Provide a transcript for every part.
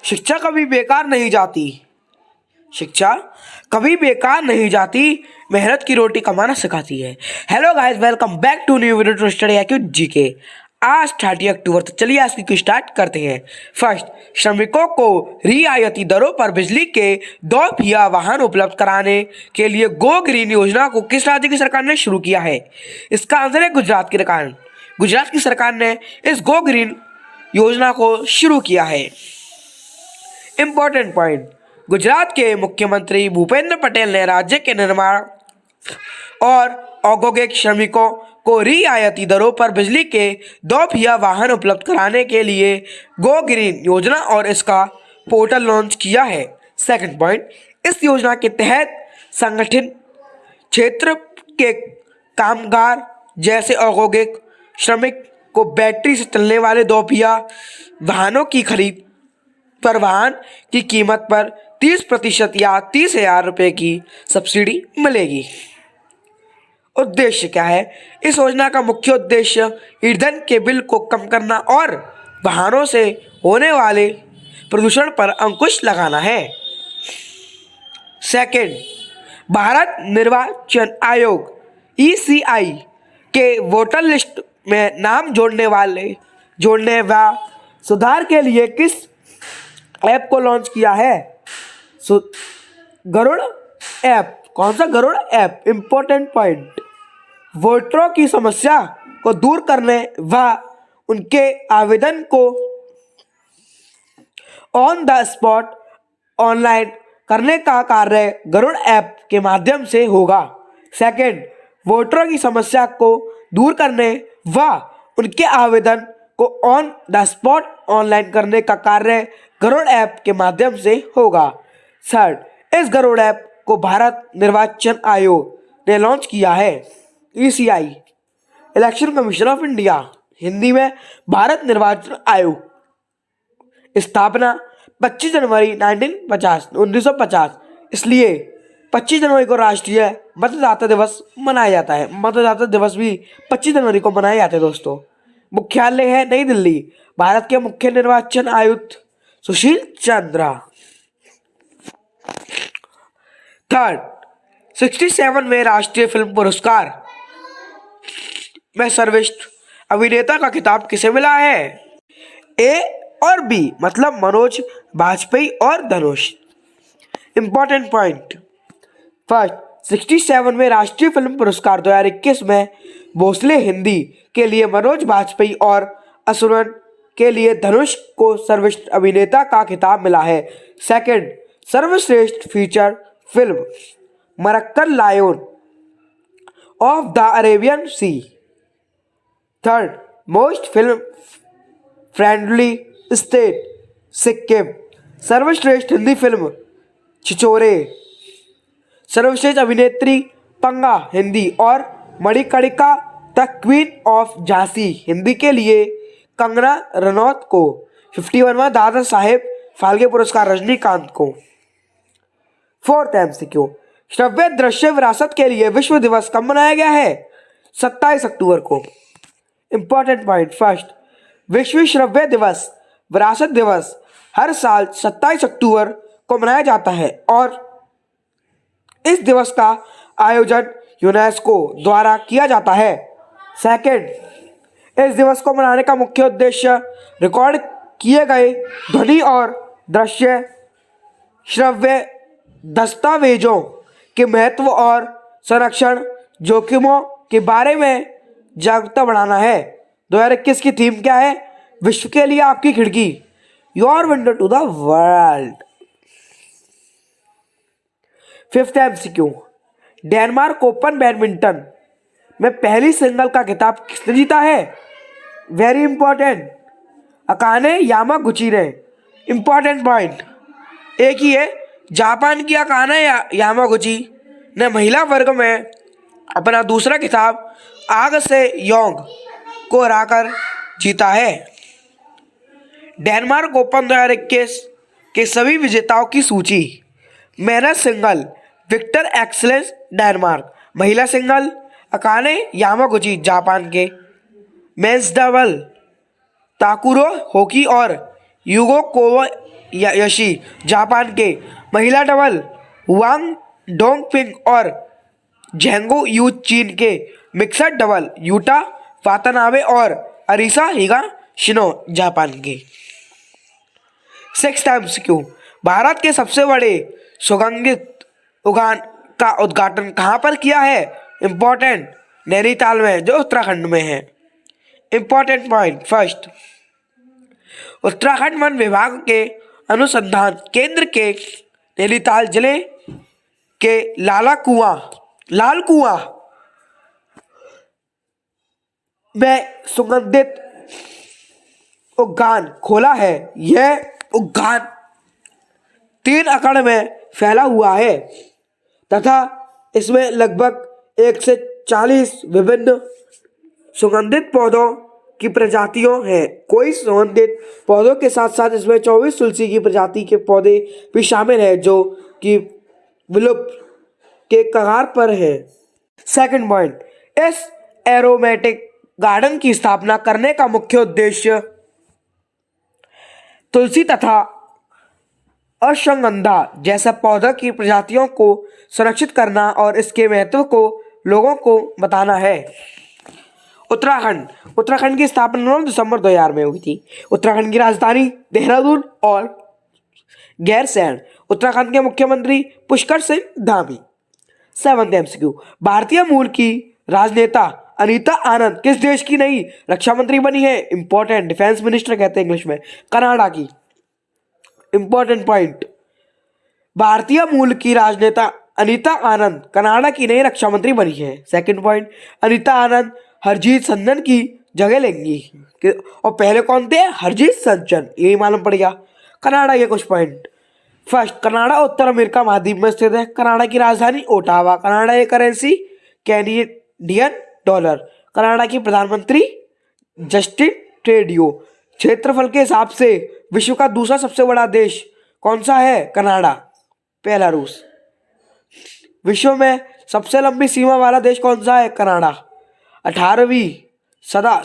शिक्षा कभी बेकार नहीं जाती। शिक्षा कभी बेकार नहीं जाती, मेहनत की रोटी कमाना सिखाती है। Hello guys, welcome back to new video to study IQ GK. आज 30 अक्टूबर, तो चलिए आज की स्टार्ट करते हैं। फर्स्ट, श्रमिकों को रियायती दरों पर बिजली के 2 पहिया वाहन उपलब्ध कराने के लिए गो ग्रीन योजना को किस राज्य की सरकार ने शुरू किया है? इसका आंसर है गुजरात की सरकार। गुजरात की सरकार ने इस गो ग्रीन योजना को शुरू किया है। इंपॉर्टेंट पॉइंट, गुजरात के मुख्यमंत्री भूपेंद्र पटेल ने राज्य के निर्माण और औद्योगिक श्रमिकों को रियायती दरों पर बिजली के 2 पहिया वाहन उपलब्ध कराने के लिए गो ग्रीन योजना और इसका पोर्टल लॉन्च किया है। सेकंड पॉइंट, इस योजना के तहत संगठित क्षेत्र के कामगार जैसे औद्योगिक श्रमिक को बैटरी से चलने वाले 2 पहिया वाहनों की खरीद पर वाहन की कीमत पर 30% या 30,000 रुपये की सब्सिडी मिलेगी। उद्देश्य क्या है? इस योजना का मुख्य उद्देश्य ईंधन के बिल को कम करना और वाहनों से होने वाले प्रदूषण पर अंकुश लगाना है। सेकंड, भारत निर्वाचन आयोग ECI के वोटर लिस्ट में नाम जोड़ने व सुधार के लिए किस ऐप को लॉन्च किया है? गरुड़ ऐप। कौन सा गरुड़ ऐप? इंपॉर्टेंट पॉइंट, वोटरों की समस्या को दूर करने व उनके आवेदन को ऑन द स्पॉट ऑनलाइन करने का कार्य गरुड़ ऐप के माध्यम से होगा। सेकंड, वोटरों की समस्या को दूर करने व उनके आवेदन को ऑन द स्पॉट ऑनलाइन करने का कार्य गरुड़ ऐप के माध्यम से होगा। थर्ड, इस गरुड़ ऐप को भारत निर्वाचन आयोग ने लॉन्च किया है। ECI, election commission of India, Hindi में भारत निर्वाचन आयोग। स्थापना 25 जनवरी 1950, इसलिए 25 जनवरी को राष्ट्रीय मतदाता दिवस मनाया जाता है। मतदाता दिवस भी 25 जनवरी को मनाए जाते हैं दोस्तों। मुख्यालय है नई दिल्ली। भारत के मुख्य निर्वाचन आयुक्त सुशील चंद्रा। थर्ड, 67वें राष्ट्रीय फिल्म पुरस्कार में सर्वश्रेष्ठ अभिनेता का खिताब किसे मिला है? A और B, मतलब मनोज बाजपेयी और धनुष। इंपॉर्टेंट पॉइंट, फर्स्ट, 67वें राष्ट्रीय फिल्म पुरस्कार 2021 में भोसले हिंदी के लिए मनोज बाजपेयी और असुरन के लिए धनुष को सर्वश्रेष्ठ अभिनेता का खिताब मिला है। सेकंड, सर्वश्रेष्ठ feature film Marakkar Lion of the Arabian Sea. Third, most film friendly state Sikkim. सर्वश्रेष्ठ हिंदी फिल्म छिछोरे। सर्वश्रेष्ठ अभिनेत्री पंगा हिंदी और Manikarnika the Queen of Jhansi Hindi के लिए कंगना रनौत को। 51वां दादा साहेब फाल्के पुरस्कार रजनीकांत को। फोर्थ MCQ, श्रव्य दृश्य विरासत के लिए विश्व दिवस कब मनाया गया है? 27 अक्टूबर को। इंपॉर्टेंट पॉइंट, फर्स्ट, विश्व श्रव्य दिवस विरासत दिवस हर साल 27 अक्टूबर को मनाया जाता है और इस दिवस का आयोजन यूनेस्को द्वारा किया जाता है। सेकंड, इस दिवस को मनाने का मुख्य उद्देश्य रिकॉर्ड किए गए ध्वनि और दृश्य श्रव्य दस्तावेजों के महत्व और संरक्षण जोखिमों के बारे में जागरूकता बढ़ाना है। 2021 की थीम क्या है? विश्व के लिए आपकी खिड़की, your window to the world. Fifth MCQ, Denmark open badminton में पहली सिंगल का खिताब किसने जीता है? वेरी इंपॉर्टेंट, अकाने यामागुची ने। इंपॉर्टेंट पॉइंट एक ही है, जापान की अकाने यामागुची ने महिला वर्ग में अपना दूसरा खिताब आग से योंग को हराकर जीता है। डेनमार्क ओपन 2021 के सभी विजेताओं की सूची। मेनस सिंगल विक्टर एक्सेलेंस डेनमार्क, महिला सिंगल अकाने यामागुची जापान के, मेंस डबल ताकुरो होकी और युगो कोबायाशी जापान के, महिला डबल वांग डोंगपिंग और झेंगो यू चीन के, मिक्सड डबल यूटा वातानाबे और अरिसा हिगाशिनो जापान के। 6 टाइम्स क्यों, भारत के सबसे बड़े सुगंधित उद्यान का उद्घाटन कहाँ पर किया है? इम्पोर्टेंट, नैनीताल में जो उत्तराखंड में है। Important point, first, Uttarakhand one विभाग के अनुसंधान केंद्र के नैनीताल जिले के लाल कुआं में सुगंधित उद्यान खोला है। यह उद्यान 3 एकड़ में फैला हुआ है तथा इसमें लगभग 1 से 40 विभिन्न सुगंधित पौधों की प्रजातियों हैं। कोई सुगंधित पौधों के साथ साथ इसमें 24 तुलसी की प्रजाति के पौधे भी शामिल हैं जो कि विलुप्त के कगार पर है। सेकंड पॉइंट, इस एरोमेटिक गार्डन की स्थापना करने का मुख्य उद्देश्य तुलसी तथा अश्वगंधा जैसे पौधों की प्रजातियों को संरक्षित करना और इसके महत्व को लोगों को बताना है। उत्तराखंड की स्थापना 9 दिसंबर 2000 में हुई थी। उत्तराखंड की राजधानी देहरादून और गैरसैंण। उत्तराखंड के मुख्यमंत्री पुष्कर सिंह धामी। 7th MCQ, भारतीय मूल की राजनेता अनीता आनंद किस देश की नई रक्षा मंत्री बनी है? इंपॉर्टेंट, डिफेंस मिनिस्टर कहते हैं इंग्लिश में, कनाडा की। इंपॉर्टेंट पॉइंट, भारतीय मूल की राजनेता अनीता आनंद कनाडा की नई रक्षा मंत्री बनी है। सेकंड पॉइंट, अनीता आनंद हरजीत संजन की जगह लेंगी और पहले कौन थे? हरजीत संजन, यही मालूम पड़ गया। कनाडा के कुछ पॉइंट, फर्स्ट, कनाडा उत्तर अमेरिका महाद्वीप में स्थित है। कनाडा की राजधानी ओटावा। कनाडा की करेंसी कैनेडियन डॉलर। कनाडा की प्रधानमंत्री जस्टिन ट्रूडो। क्षेत्रफल के हिसाब से विश्व का दूसरा सबसे बड़ा देश कौन सा है? कनाडा। पहला रूस। विश्व में सबसे लंबी सीमा वाला देश कौन सा है? कनाडा। 18वीं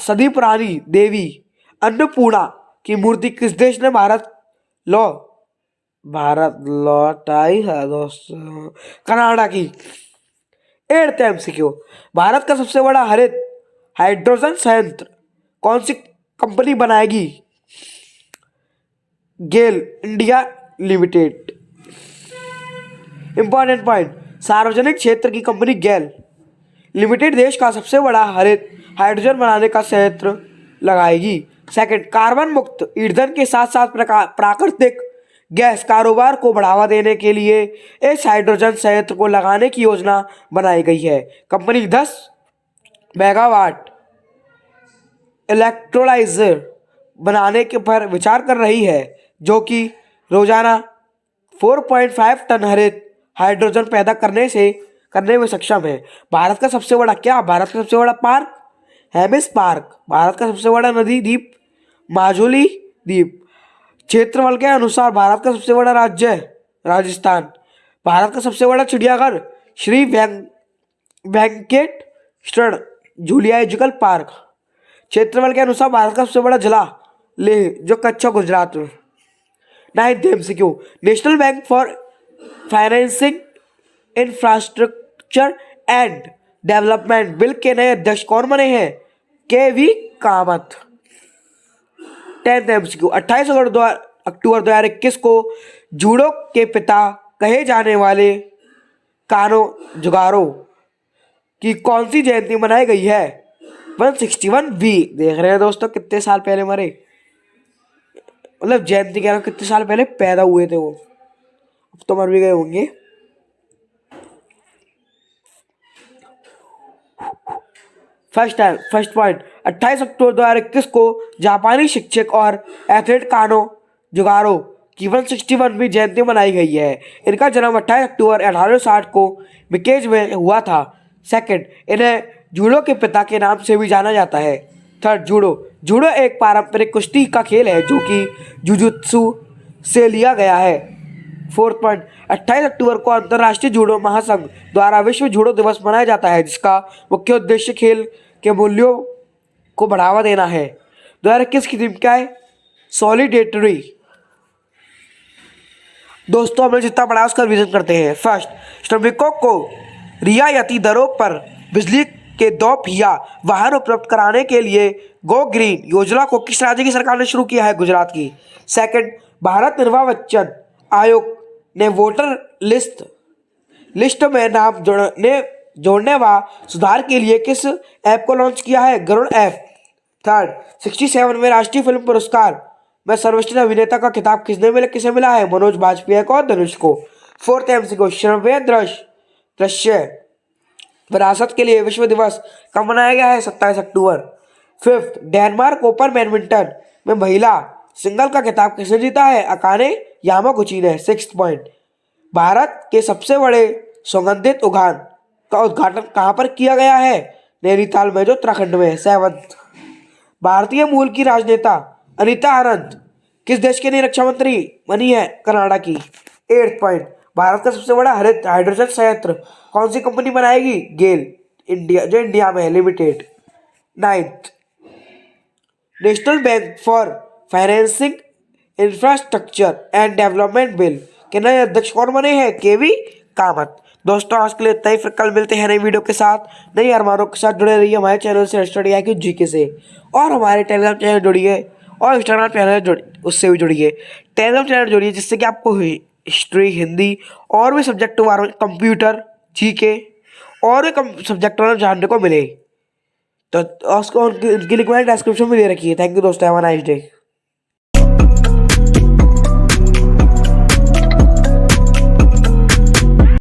सदी पुरानी देवी अन्नपूर्णा की मूर्ति किस देश ने भारत लौटाई है? दोस्तों, कनाडा की। 8th MCQ, भारत का सबसे बड़ा हरित हाइड्रोजन संयंत्र कौन सी कंपनी बनाएगी? गेल इंडिया लिमिटेड। इंपॉर्टेंट पॉइंट, सार्वजनिक क्षेत्र की कंपनी गेल लिमिटेड देश का सबसे बड़ा हरित हाइड्रोजन बनाने का संयंत्र लगाएगी। सेकंड, कार्बन मुक्त ईंधन के साथ साथ प्राकृतिक गैस कारोबार को बढ़ावा देने के लिए इस हाइड्रोजन संयंत्र को लगाने की योजना बनाई गई है। कंपनी 10 मेगावाट इलेक्ट्रोलाइजर बनाने के पर विचार कर रही है जो कि रोजाना 4.5 टन हरित हाइड्रोजन पैदा करने में सक्षम है। भारत का सबसे बड़ा पार्क हेमिस पार्क। भारत का सबसे बड़ा नदी द्वीप माजुली द्वीप। क्षेत्रफल के अनुसार भारत का सबसे बड़ा राज्य राजस्थान। भारत का सबसे बड़ा चिड़ियाघर श्री वेंकटेश्वर जूलॉजिकल पार्क। क्षेत्रफल के अनुसार भारत का सबसे बड़ा जिला लेह जो कच्छ गुजरात में। 9th MCQ, national bank for financing infrastructure and development bill के नए अध्यक्ष कौन बने हैं? KV कामत। 10th MCQ, 28 अक्टूबर 2021 को जूडो के पिता कहे जाने वाले कानो जुगारो की कौन सी जयंती मनाई गई है? 161V। देख रहे हैं दोस्तों कितने साल पहले मरे, मतलब जयंती कह रहा हूँ, कितने साल पहले पैदा हुए थे वो, अब तो मर भी गए होंगे। फर्स्ट पॉइंट, 28 अक्टूबर 2021 को जापानी शिक्षक और एथलीट कानो जुगारो की 161वीं जयंती मनाई गई है। इनका जन्म 28 अक्टूबर 1860 को मिकेज में हुआ था। सेकंड, इन्हें जूडो के पिता के नाम से भी जाना जाता है। थर्ड, जूडो एक पारंपरिक कुश्ती का खेल है जो कि जुजुत्सु से लिया गया है। फोर्थ पॉइंट, 28 अक्टूबर को अंतर्राष्ट्रीय जूडो महासंघ द्वारा विश्व जूडो दिवस मनाया जाता है, जिसका मुख्य उद्देश्य खेल के मूल्यों को बढ़ावा देना है। 2021 की थीम क्या है? सॉलिडेटरी। दोस्तों, हमने जितना पढ़ा उसका रिवीजन करते हैं। फर्स्ट, श्रमिकों को रियायती दरों पर बिजली के 2 पहिया वाहन उपलब्ध कराने के लिए गो ग्रीन योजना को किस राज्य की सरकार ने शुरू किया है? गुजरात की। सेकंड, भारत निर्वाचन आयोग ने वोटर लिस्ट में नाम जोड़ने व सुधार के लिए किस ऐप को लॉन्च किया है? गरुड़ ऐप। थर्ड, 67वें राष्ट्रीय फिल्म पुरस्कार में सर्वश्रेष्ठ अभिनेता का खिताब किसे मिला है? मनोज बाजपेयी को और धनुष को। फोर्थ MCQ, श्रव्य दृश्य विरासत के लिए विश्व दिवस कब मनाया गया है? 27 अक्टूबर। फिफ्थ, डेनमार्क ओपन बैडमिंटन में महिला सिंगल का खिताब किसने जीता है? अकाने यामागुची ने। सिक्स्थ पॉइंट, भारत के सबसे बड़े सुगंधित उद्यान का उद्घाटन कहाँ पर किया गया है? नैनीताल में, जो उत्तराखंड में है। सेवंथ, भारतीय मूल की राजनेता अनीता आनंद किस देश की नई रक्षा मंत्री बनी है? कनाडा की। एट्थ पॉइंट, भारत का सबसे बड़ा हरित हाइड्रोजन संयंत्र कौन सी कंपनी बनाएगी? गेल इंडिया, जो इंडिया में है, limited. Ninth, national bank for financing infrastructure and development bill के नए अध्यक्ष कौन बने हैं? केवी कामत। दोस्तों, आज के लिए इतना ही। फिर कल मिलते हैं नई वीडियो के साथ, नई अरमानों के साथ। जुड़े रहिए हमारे चैनल से स्टडी IQ GK से, और हमारे टेलीग्राम चैनल जुड़िए, और इंस्टाग्राम चैनल उससे भी जुड़िए। टेलीग्राम चैनल जुड़िए, जिससे कि आपको हिस्ट्री, हिंदी और भी सब्जेक्ट के बारे में, कंप्यूटर, GK और भी सब्जेक्ट में जानने को मिले। तो उसको उनकी लिंक मैंने डिस्क्रिप्शन में दे रखी है। थैंक यू दोस्तों, हैव अ नाइस डे।